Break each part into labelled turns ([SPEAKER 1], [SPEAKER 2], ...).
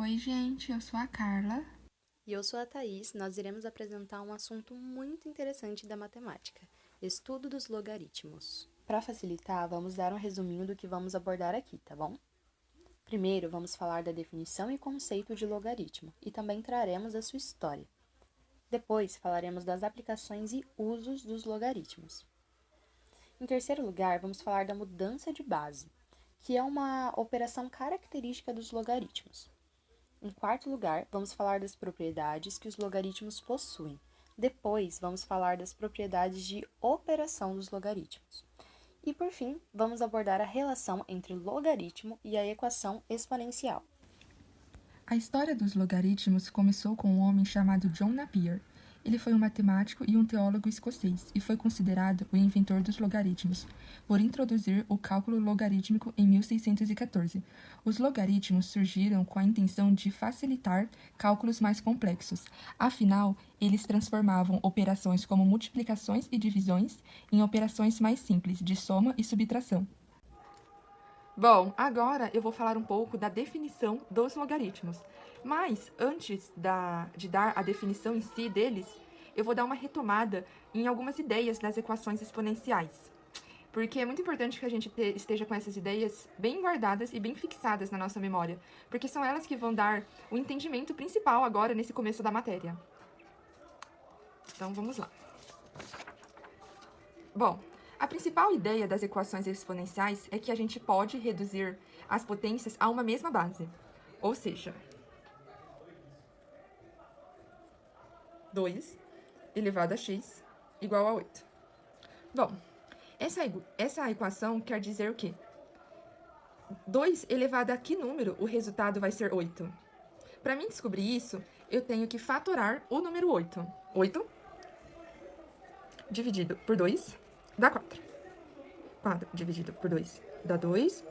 [SPEAKER 1] Oi, gente, eu sou a Carla.
[SPEAKER 2] E eu sou a Thaís, nós iremos apresentar um assunto muito interessante da matemática, estudo dos logaritmos. Para facilitar, vamos dar um resuminho do que vamos abordar aqui, tá bom? Primeiro, vamos falar da definição e conceito de logaritmo, e também traremos a sua história. Depois, falaremos das aplicações e usos dos logaritmos. Em terceiro lugar, vamos falar da mudança de base, que é uma operação característica dos logaritmos. Em quarto lugar, vamos falar das propriedades que os logaritmos possuem. Depois, vamos falar das propriedades de operação dos logaritmos. E, por fim, vamos abordar a relação entre logaritmo e a equação exponencial.
[SPEAKER 1] A história dos logaritmos começou com um homem chamado John Napier. Ele foi um matemático e um teólogo escocês e foi considerado o inventor dos logaritmos, por introduzir o cálculo logarítmico em 1614. Os logaritmos surgiram com a intenção de facilitar cálculos mais complexos. Afinal, eles transformavam operações como multiplicações e divisões em operações mais simples, de soma e subtração. Bom, agora eu vou falar um pouco da definição dos logaritmos. Mas antes de dar a definição em si deles, eu vou dar uma retomada em algumas ideias das equações exponenciais. Porque é muito importante que a gente esteja com essas ideias bem guardadas e bem fixadas na nossa memória, porque são elas que vão dar o entendimento principal agora nesse começo da matéria. Então vamos lá. Bom, a principal ideia das equações exponenciais é que a gente pode reduzir as potências a uma mesma base. Ou seja, 2 elevado a x igual a 8. Bom, essa equação quer dizer o quê? 2 elevado a que número o resultado vai ser 8? Para mim descobrir isso, eu tenho que fatorar o número 8. 8 dividido por 2 dá 4. 4 dividido por 2 dá 2.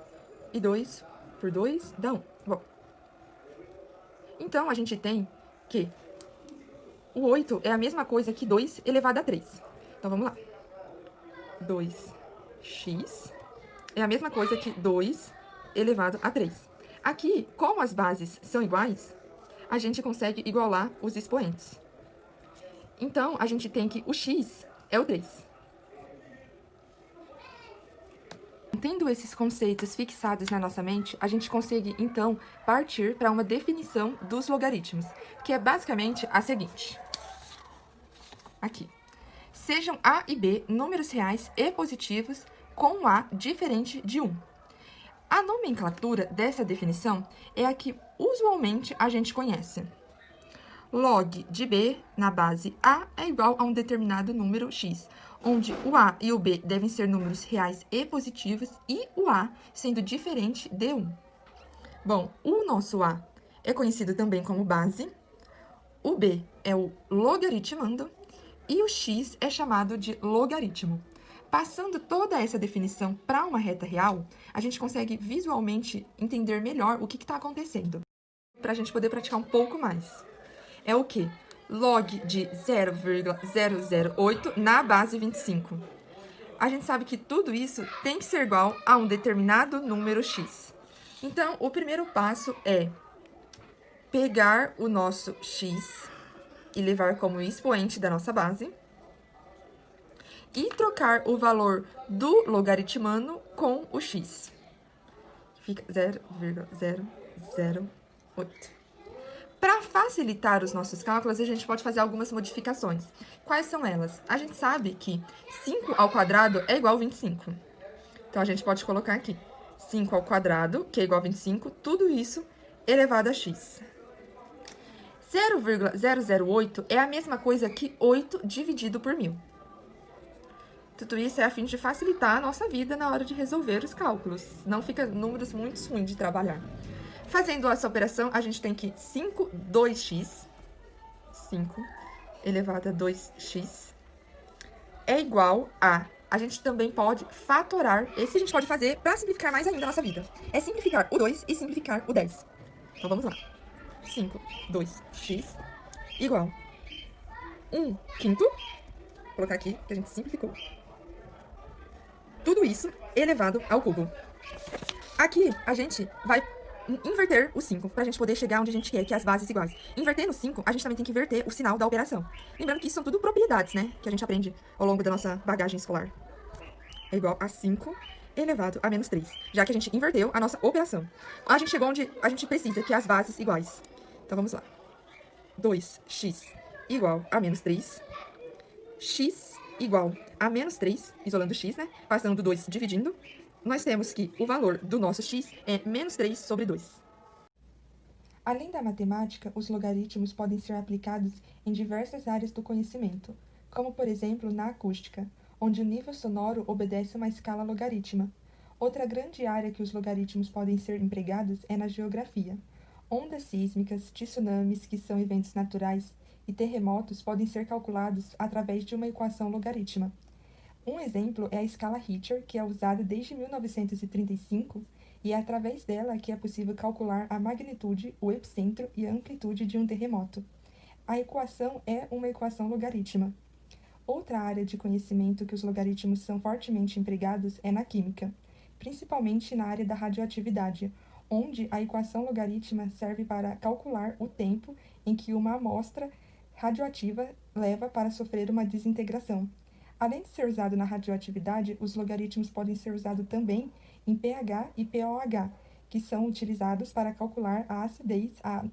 [SPEAKER 1] E 2 por 2 dá 1. Bom, então a gente tem que o 8 é a mesma coisa que 2 elevado a 3. Então vamos lá. 2x é a mesma coisa que 2 elevado a 3. Aqui, como as bases são iguais, a gente consegue igualar os expoentes. Então, a gente tem que o x é o 3. Tendo esses conceitos fixados na nossa mente, a gente consegue, então, partir para uma definição dos logaritmos, que é basicamente a seguinte. Aqui. Sejam A e B números reais e positivos com um A diferente de 1. A nomenclatura dessa definição é a que usualmente a gente conhece. Log de B na base A é igual a um determinado número x, onde o A e o B devem ser números reais e positivos e o A sendo diferente de 1. Bom, o nosso A é conhecido também como base, o B é o logaritmando e o x é chamado de logaritmo. Passando toda essa definição para uma reta real, a gente consegue visualmente entender melhor o que está acontecendo, para a gente poder praticar um pouco mais. É o quê? Log de 0,008 na base 25. A gente sabe que tudo isso tem que ser igual a um determinado número x. Então, o primeiro passo é pegar o nosso x e levar como expoente da nossa base e trocar o valor do logaritmando com o x. Fica 0,008. Para facilitar os nossos cálculos, a gente pode fazer algumas modificações. Quais são elas? A gente sabe que 5 ao quadrado é igual a 25. Então, a gente pode colocar aqui 5 ao quadrado, que é igual a 25, tudo isso elevado a x. 0,008 é a mesma coisa que 8 dividido por 1000. Tudo isso é a fim de facilitar a nossa vida na hora de resolver os cálculos. Não fica números muito ruins de trabalhar. Fazendo essa operação, a gente tem que 5, 2x, 5 elevado a 2x, é igual a gente também pode fatorar, esse a gente pode fazer para simplificar mais ainda a nossa vida. É simplificar o 2 e simplificar o 10. Então, vamos lá. 5, 2x, igual 1 quinto, vou colocar aqui, que a gente simplificou. Tudo isso elevado ao cubo. Aqui, a gente vai inverter o 5, para a gente poder chegar onde a gente quer, que é as bases iguais. Invertendo o 5, a gente também tem que inverter o sinal da operação. Lembrando que isso são tudo propriedades, né? Que a gente aprende ao longo da nossa bagagem escolar. É igual a 5 elevado a menos 3, já que a gente inverteu a nossa operação. A gente chegou onde a gente precisa, que é as bases iguais. Então, vamos lá. 2x igual a menos 3. X igual a menos 3, isolando x, né? Passando do 2 dividindo. Nós temos que o valor do nosso x é menos 3 sobre 2. Além da matemática, os logaritmos podem ser aplicados em diversas áreas do conhecimento, como, por exemplo, na acústica, onde o nível sonoro obedece a uma escala logarítmica. Outra grande área que os logaritmos podem ser empregados é na geografia. Ondas sísmicas, tsunamis, que são eventos naturais, e terremotos podem ser calculados através de uma equação logarítmica. Um exemplo é a escala Richter, que é usada desde 1935, e é através dela que é possível calcular a magnitude, o epicentro e a amplitude de um terremoto. A equação é uma equação logarítmica. Outra área de conhecimento que os logaritmos são fortemente empregados é na química, principalmente na área da radioatividade, onde a equação logarítmica serve para calcular o tempo em que uma amostra radioativa leva para sofrer uma desintegração. Além de ser usado na radioatividade, os logaritmos podem ser usados também em pH e pOH, que são utilizados para calcular a acidez, a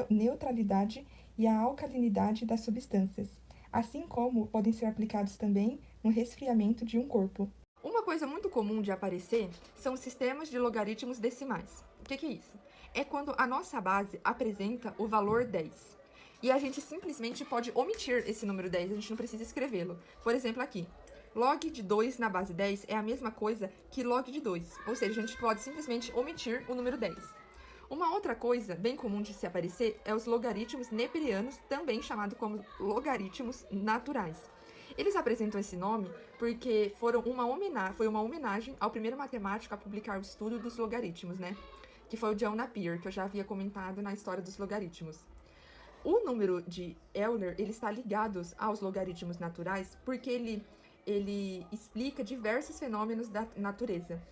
[SPEAKER 1] neutralidade e a alcalinidade das substâncias, assim como podem ser aplicados também no resfriamento de um corpo. Uma coisa muito comum de aparecer são os sistemas de logaritmos decimais. O que é isso? É quando a nossa base apresenta o valor 10. E a gente simplesmente pode omitir esse número 10, a gente não precisa escrevê-lo. Por exemplo, aqui, log de 2 na base 10 é a mesma coisa que log de 2, ou seja, a gente pode simplesmente omitir o número 10. Uma outra coisa bem comum de se aparecer é os logaritmos neperianos, também chamado como logaritmos naturais. Eles apresentam esse nome porque foi uma homenagem ao primeiro matemático a publicar o estudo dos logaritmos, né? Que foi o John Napier, que eu já havia comentado na história dos logaritmos. O número de Euler, ele está ligado aos logaritmos naturais porque ele explica diversos fenômenos da natureza.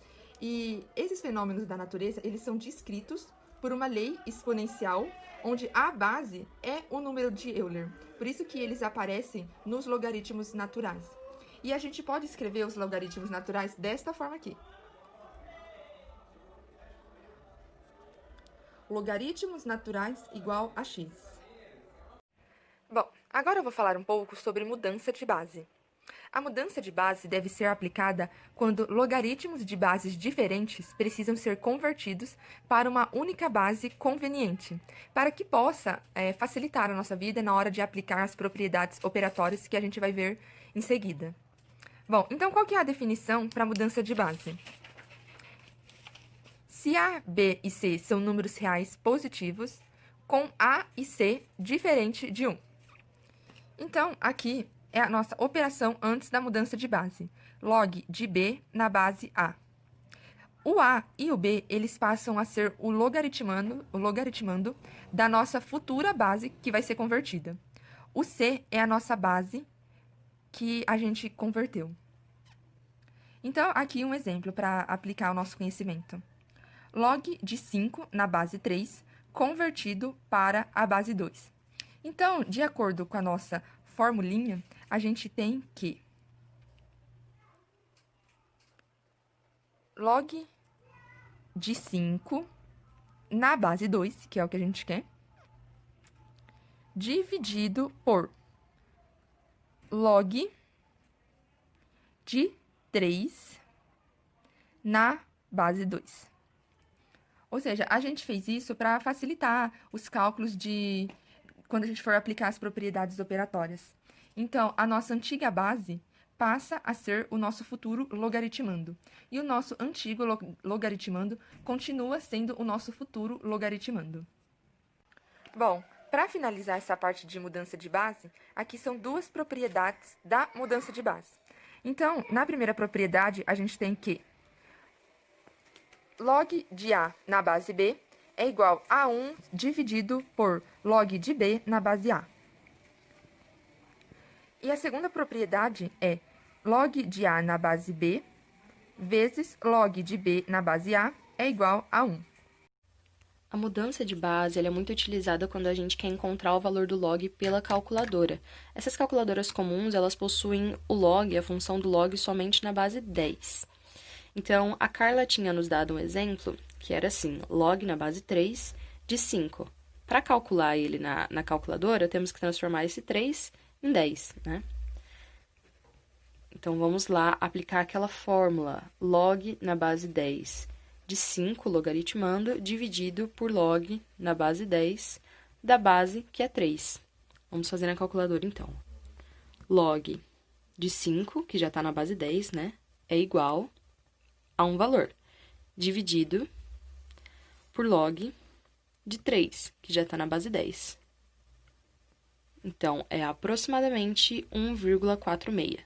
[SPEAKER 1] E esses fenômenos da natureza, eles são descritos por uma lei exponencial, onde a base é o número de Euler. Por isso que eles aparecem nos logaritmos naturais. E a gente pode escrever os logaritmos naturais desta forma aqui. Logaritmos naturais igual a x. Bom, agora eu vou falar um pouco sobre mudança de base. A mudança de base deve ser aplicada quando logaritmos de bases diferentes precisam ser convertidos para uma única base conveniente, para que possa facilitar a nossa vida na hora de aplicar as propriedades operatórias que a gente vai ver em seguida. Bom, então qual que é a definição para a mudança de base? Se A, B e C são números reais positivos, com A e C diferente de 1. Então, aqui é a nossa operação antes da mudança de base. Log de B na base A. O A e o B, eles passam a ser o logaritmando da nossa futura base que vai ser convertida. O C é a nossa base que a gente converteu. Então, aqui um exemplo para aplicar o nosso conhecimento. Log de 5 na base 3, convertido para a base 2. Então, de acordo com a nossa formulinha, a gente tem que log de 5 na base 2, que é o que a gente quer, dividido por log de 3 na base 2. Ou seja, a gente fez isso para facilitar os cálculos de quando a gente for aplicar as propriedades operatórias. Então, a nossa antiga base passa a ser o nosso futuro logaritmando. E o nosso antigo logaritmando continua sendo o nosso futuro logaritmando. Bom, para finalizar essa parte de mudança de base, aqui são duas propriedades da mudança de base. Então, na primeira propriedade, a gente tem que log de A na base B é igual a 1 dividido por log de B na base A. E a segunda propriedade é log de A na base B vezes log de B na base A é igual a 1.
[SPEAKER 2] A mudança de base ela é muito utilizada quando a gente quer encontrar o valor do log pela calculadora. Essas calculadoras comuns, elas possuem o log, a função do log, somente na base 10. Então, a Carla tinha nos dado um exemplo, que era assim, log na base 3 de 5. Para calcular ele na calculadora, temos que transformar esse 3 em 10, né? Então, vamos lá aplicar aquela fórmula, log na base 10 de 5, logaritmando, dividido por log na base 10 da base, que é 3. Vamos fazer na calculadora, então. Log de 5, que já está na base 10, né? É igual a um valor, dividido por log de 3, que já está na base 10. Então, é aproximadamente 1,46.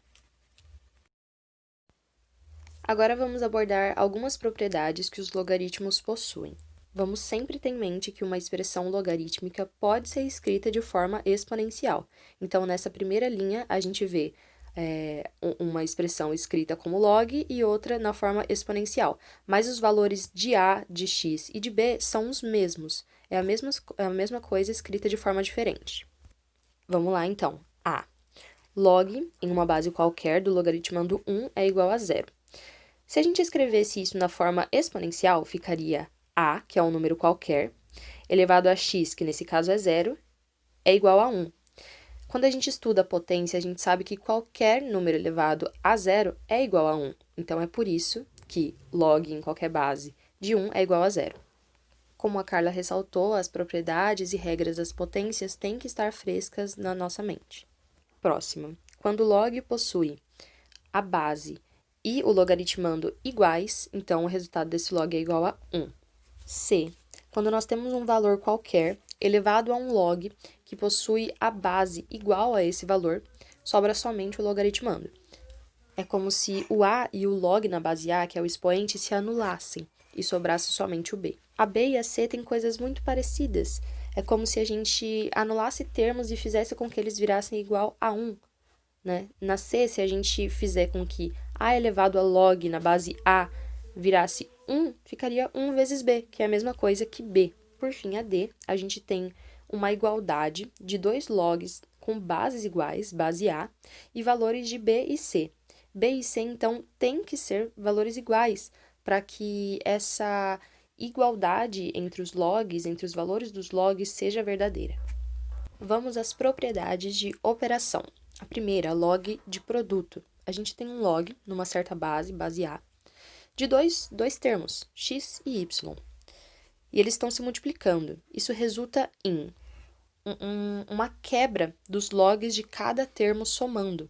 [SPEAKER 2] Agora vamos abordar algumas propriedades que os logaritmos possuem. Vamos sempre ter em mente que uma expressão logarítmica pode ser escrita de forma exponencial. Então, nessa primeira linha, a gente vê uma expressão escrita como log e outra na forma exponencial. Mas os valores de A, de X e de B são os mesmos. É a mesma coisa escrita de forma diferente. Vamos lá, então. A. Log, em uma base qualquer do logaritmando 1, é igual a 0. Se a gente escrevesse isso na forma exponencial, ficaria A, que é um número qualquer, elevado a x, que nesse caso é 0, é igual a 1. Quando a gente estuda a potência, a gente sabe que qualquer número elevado a 0 é igual a 1. Então, é por isso que log em qualquer base de 1 é igual a 0. Como a Carla ressaltou, as propriedades e regras das potências têm que estar frescas na nossa mente. Próximo. Quando log possui a base e o logaritmando iguais, então o resultado desse log é igual a 1. C. Quando nós temos um valor qualquer elevado a um log que possui a base igual a esse valor, sobra somente o logaritmando. É como se o A e o log na base A, que é o expoente, se anulassem e sobrasse somente o B. A B e a C têm coisas muito parecidas. É como se a gente anulasse termos e fizesse com que eles virassem igual a 1. Né? Na C, se a gente fizer com que A elevado a log na base A virasse 1, ficaria 1 vezes B, que é a mesma coisa que B. Por fim, a D, a gente tem uma igualdade de dois logs com bases iguais, base A, e valores de B e C. B e C, então, têm que ser valores iguais, para que essa igualdade entre os logs, entre os valores dos logs, seja verdadeira. Vamos às propriedades de operação. A primeira, log de produto. A gente tem um log numa certa base, base A, de dois termos, x e y. E eles estão se multiplicando. Isso resulta em uma quebra dos logs de cada termo somando.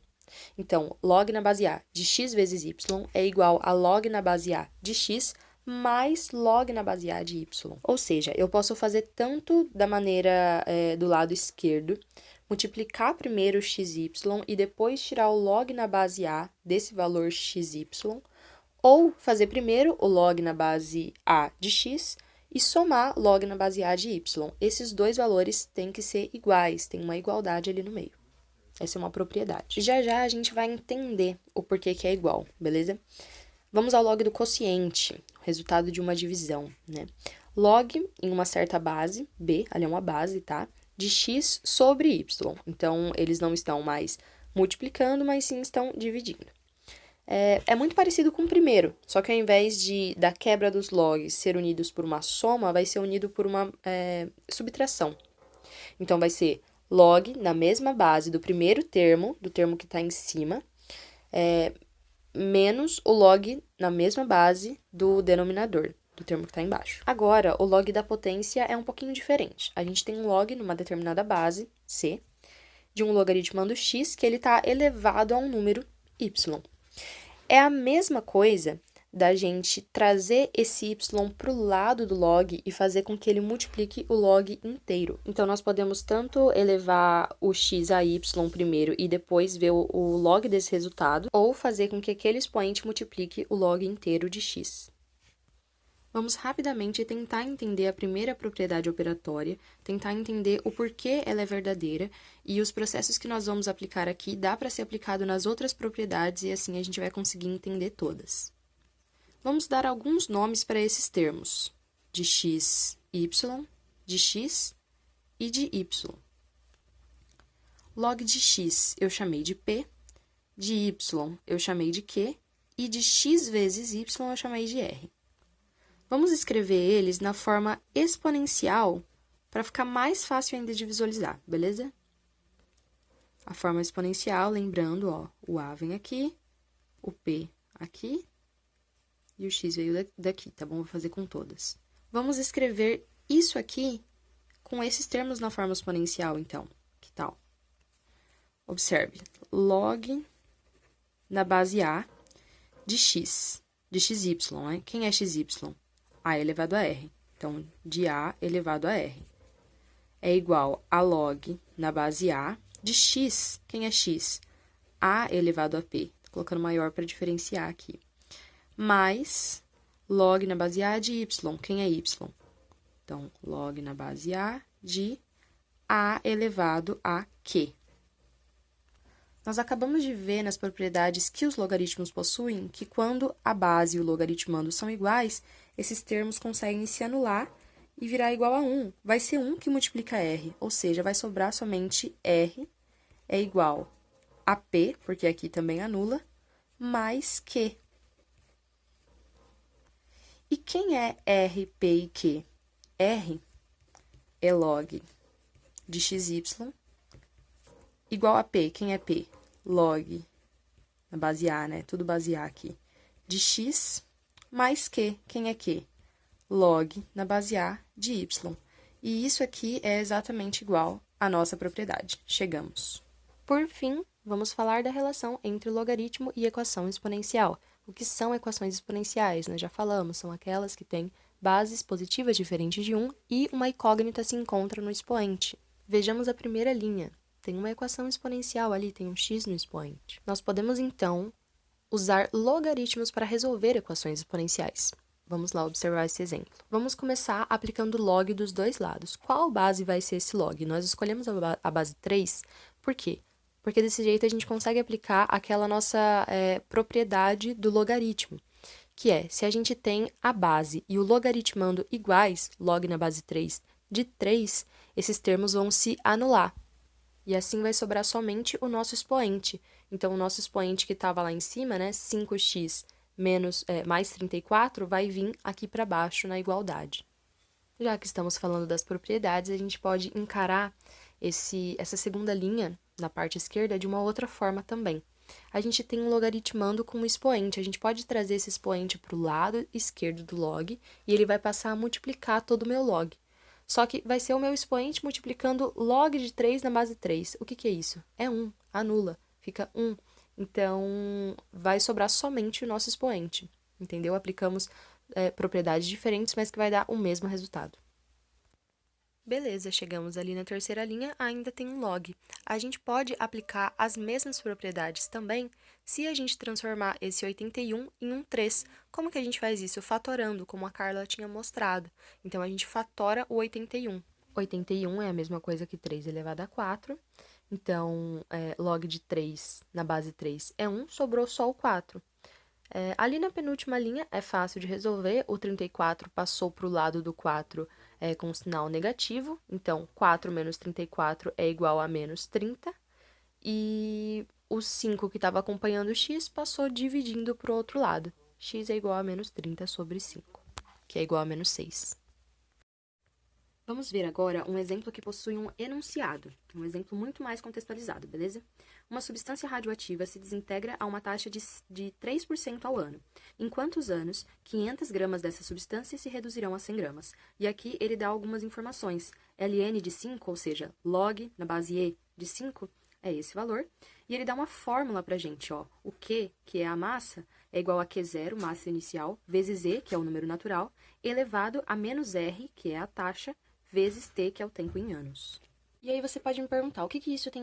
[SPEAKER 2] Então, log na base A de x vezes y é igual a log na base A de x mais log na base A de y. Ou seja, eu posso fazer tanto da maneira do lado esquerdo, multiplicar primeiro xy e depois tirar o log na base A desse valor xy, ou fazer primeiro o log na base A de x e somar log na base A de y. Esses dois valores têm que ser iguais, tem uma igualdade ali no meio. Essa é uma propriedade. Já já a gente vai entender o porquê que é igual, beleza? Vamos ao log do quociente, resultado de uma divisão, né? Log em uma certa base, B, ali é uma base, tá? De x sobre y. Então, eles não estão mais multiplicando, mas sim estão dividindo. É muito parecido com o primeiro, só que ao invés da quebra dos logs ser unidos por uma soma, vai ser unido por uma subtração. Então, vai ser log na mesma base do primeiro termo, do termo que está em cima, menos o log na mesma base do denominador, do termo que está embaixo. Agora, o log da potência é um pouquinho diferente. A gente tem um log numa determinada base, C, de um logaritmando x, que ele está elevado a um número y. É a mesma coisa da gente trazer esse y para o lado do log e fazer com que ele multiplique o log inteiro. Então, nós podemos tanto elevar o x a y primeiro e depois ver o log desse resultado, ou fazer com que aquele expoente multiplique o log inteiro de x. Vamos rapidamente tentar entender a primeira propriedade operatória, tentar entender o porquê ela é verdadeira e os processos que nós vamos aplicar aqui dá para ser aplicado nas outras propriedades e assim a gente vai conseguir entender todas. Vamos dar alguns nomes para esses termos. de x, y, de x e de y. Log de x eu chamei de p, de y eu chamei de q e de x vezes y eu chamei de r. Vamos escrever eles na forma exponencial para ficar mais fácil ainda de visualizar, beleza? A forma exponencial, lembrando, ó, o a vem aqui, o p aqui e o x veio daqui, tá bom? Vou fazer com todas. Vamos escrever isso aqui com esses termos na forma exponencial, então. Que tal? Observe, log na base a de xy, né? Quem é xy? A elevado a r. Então, de a elevado a r. É igual a log na base a de x. Quem é x? A elevado a p. Tô colocando maior para diferenciar aqui. Mais log na base a de y. Quem é y? Então, log na base a de a elevado a q. Nós acabamos de ver nas propriedades que os logaritmos possuem que quando a base e o logaritmando são iguais, esses termos conseguem se anular e virar igual a 1. Vai ser 1 que multiplica r, ou seja, vai sobrar somente r é igual a p, porque aqui também anula, mais q. E quem é r, p e q? R é log de xy igual a p. Quem é p? Log na base a, né? Tudo base a aqui. De x mais q. Quem é q? Log na base a de y. E isso aqui é exatamente igual à nossa propriedade. Chegamos. Por fim, vamos falar da relação entre logaritmo e equação exponencial. O que são equações exponenciais? Nós já falamos, são aquelas que têm bases positivas diferentes de 1 e uma incógnita se encontra no expoente. Vejamos a primeira linha. Tem uma equação exponencial ali, tem um x no expoente. Nós podemos, então, usar logaritmos para resolver equações exponenciais. Vamos lá observar esse exemplo. Vamos começar aplicando log dos dois lados. Qual base vai ser esse log? Nós escolhemos a base 3, por quê? Porque desse jeito a gente consegue aplicar aquela nossa propriedade do logaritmo, que é, se a gente tem a base e o logaritmando iguais, log na base 3 de 3, esses termos vão se anular. E assim vai sobrar somente o nosso expoente. Então, o nosso expoente que estava lá em cima, né, 5x mais 34, vai vir aqui para baixo na igualdade. Já que estamos falando das propriedades, a gente pode encarar essa segunda linha na parte esquerda de uma outra forma também. A gente tem um logaritmando com um expoente. A gente pode trazer esse expoente para o lado esquerdo do log e ele vai passar a multiplicar todo o meu log. Só que vai ser o meu expoente multiplicando log de 3 na base 3. O que é isso? É 1, anula, fica 1. Então, vai sobrar somente o nosso expoente, entendeu? Aplicamos propriedades diferentes, mas que vai dar o mesmo resultado. Beleza, chegamos ali na terceira linha, ainda tem um log. A gente pode aplicar as mesmas propriedades também se a gente transformar esse 81 em um 3. Como que a gente faz isso? Fatorando, como a Carla tinha mostrado. Então, a gente fatora o 81. 81 é a mesma coisa que 3 elevado a 4. Então, log de 3 na base 3 é 1, sobrou só o 4. Ali na penúltima linha é fácil de resolver, o 34 passou para o lado do 4 com um sinal negativo, então 4 menos 34 é igual a menos 30, e o 5 que estava acompanhando o x passou dividindo para o outro lado, x é igual a menos 30 sobre 5, que é igual a menos 6. Vamos ver agora um exemplo que possui um enunciado, um exemplo muito mais contextualizado, beleza? Uma substância radioativa se desintegra a uma taxa de 3% ao ano. Em quantos anos, 500 gramas dessa substância se reduzirão a 100 gramas? E aqui ele dá algumas informações. Ln de 5, ou seja, log na base E de 5, é esse valor. E ele dá uma fórmula pra gente, ó. O Q, que é a massa, é igual a Q0, massa inicial, vezes E, que é o número natural, elevado a menos R, que é a taxa, vezes t, que é o tempo em anos. E aí você pode me perguntar, o que isso tem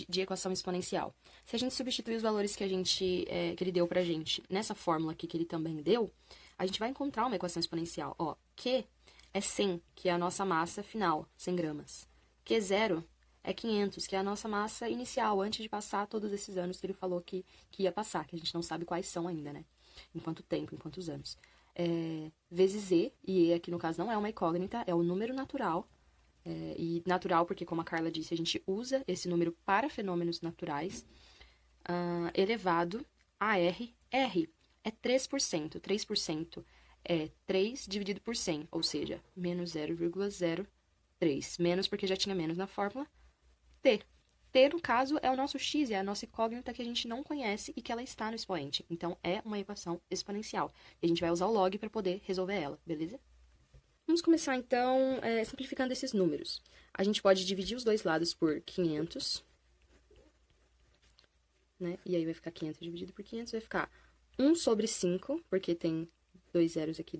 [SPEAKER 2] de equação exponencial? Se a gente substituir os valores que ele deu pra gente nessa fórmula aqui que ele também deu, a gente vai encontrar uma equação exponencial. Ó, Q é 100, que é a nossa massa final, 100 gramas. Q0 é 500, que é a nossa massa inicial, antes de passar todos esses anos que ele falou que ia passar, que a gente não sabe quais são ainda, né? Em quanto tempo, em quantos anos. vezes E, e E aqui no caso não é uma incógnita, é o número natural. E natural porque, como a Carla disse, a gente usa esse número para fenômenos naturais, elevado a R. R é 3%. 3% é 3 dividido por 100, ou seja, menos 0,03. Menos porque já tinha menos na fórmula. T. T, no caso, é o nosso x, é a nossa incógnita que a gente não conhece e que ela está no expoente. Então, é uma equação exponencial. E a gente vai usar o log para poder resolver ela, beleza? Vamos começar, então, simplificando esses números. A gente pode dividir os dois lados por 500, né? E aí vai ficar 500 dividido por 500, vai ficar 1 sobre 5, porque tem dois zeros aqui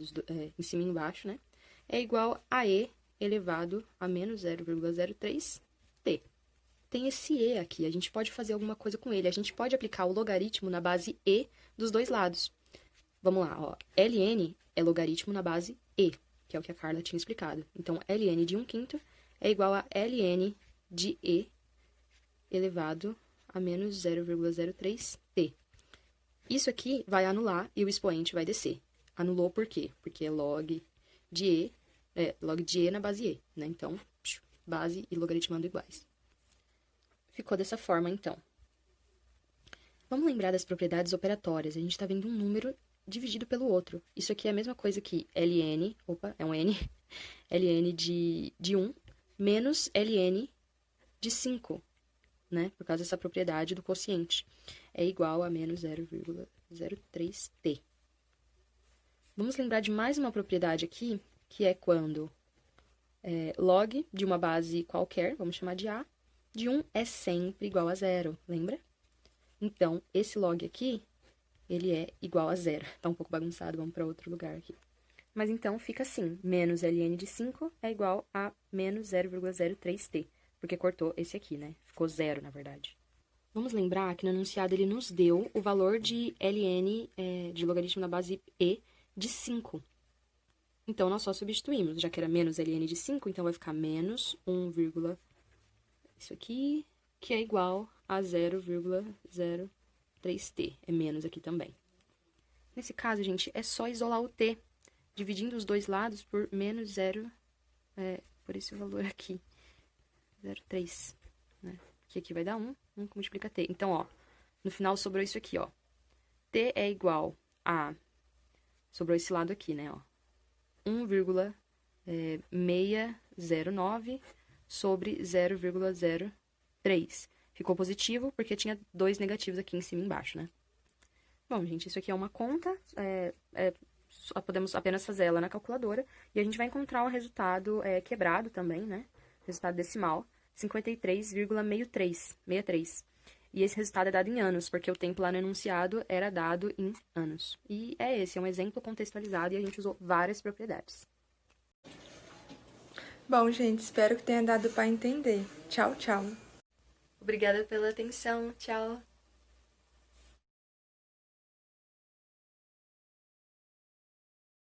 [SPEAKER 2] em cima e embaixo, né? É igual a E elevado a menos 0,03t. Tem esse E aqui, a gente pode fazer alguma coisa com ele. A gente pode aplicar o logaritmo na base E dos dois lados. Vamos lá, ó. ln é logaritmo na base E, que é o que a Carla tinha explicado. Então, ln de 1/5 é igual a ln de E elevado a menos 0,03t. Isso aqui vai anular e o expoente vai descer. Anulou por quê? Porque é log de E na base E, né? Então, base e logaritmando iguais. Ficou dessa forma, então. Vamos lembrar das propriedades operatórias. A gente está vendo um número dividido pelo outro. Isso aqui é a mesma coisa que ln, é um n, ln de 1 menos ln de 5, né? Por causa dessa propriedade do quociente. É igual a menos 0,03t. Vamos lembrar de mais uma propriedade aqui, que é quando log de uma base qualquer, vamos chamar de A, de 1 é sempre igual a 0, lembra? Então, esse log aqui, ele é igual a 0. Tá um pouco bagunçado, vamos para outro lugar aqui. Mas então, fica assim, menos ln de 5 é igual a menos 0,03t, porque cortou esse aqui, né? Ficou 0, na verdade. Vamos lembrar que no enunciado ele nos deu o valor de ln, de logaritmo na base E, de 5. Então, nós só substituímos, já que era menos ln de 5, então vai ficar menos 1, isso aqui, que é igual a 0,03t. É menos aqui também. Nesse caso, gente, é só isolar o t, dividindo os dois lados por menos 0, por esse valor aqui, 0,3, né? Que aqui vai dar 1 que multiplica t. Então, ó, no final sobrou isso aqui, ó. T é igual a... Sobrou esse lado aqui, né, ó. 1,609 sobre 0,03. Ficou positivo porque tinha dois negativos aqui em cima e embaixo, né? Bom, gente, isso aqui é uma conta, podemos apenas fazer ela na calculadora, e a gente vai encontrar o resultado quebrado também, né? Resultado decimal, 53,63. E esse resultado é dado em anos, porque o tempo lá no enunciado era dado em anos. E esse é um exemplo contextualizado e a gente usou várias propriedades.
[SPEAKER 1] Bom, gente, espero que tenha dado para entender. Tchau, tchau.
[SPEAKER 2] Obrigada pela atenção. Tchau.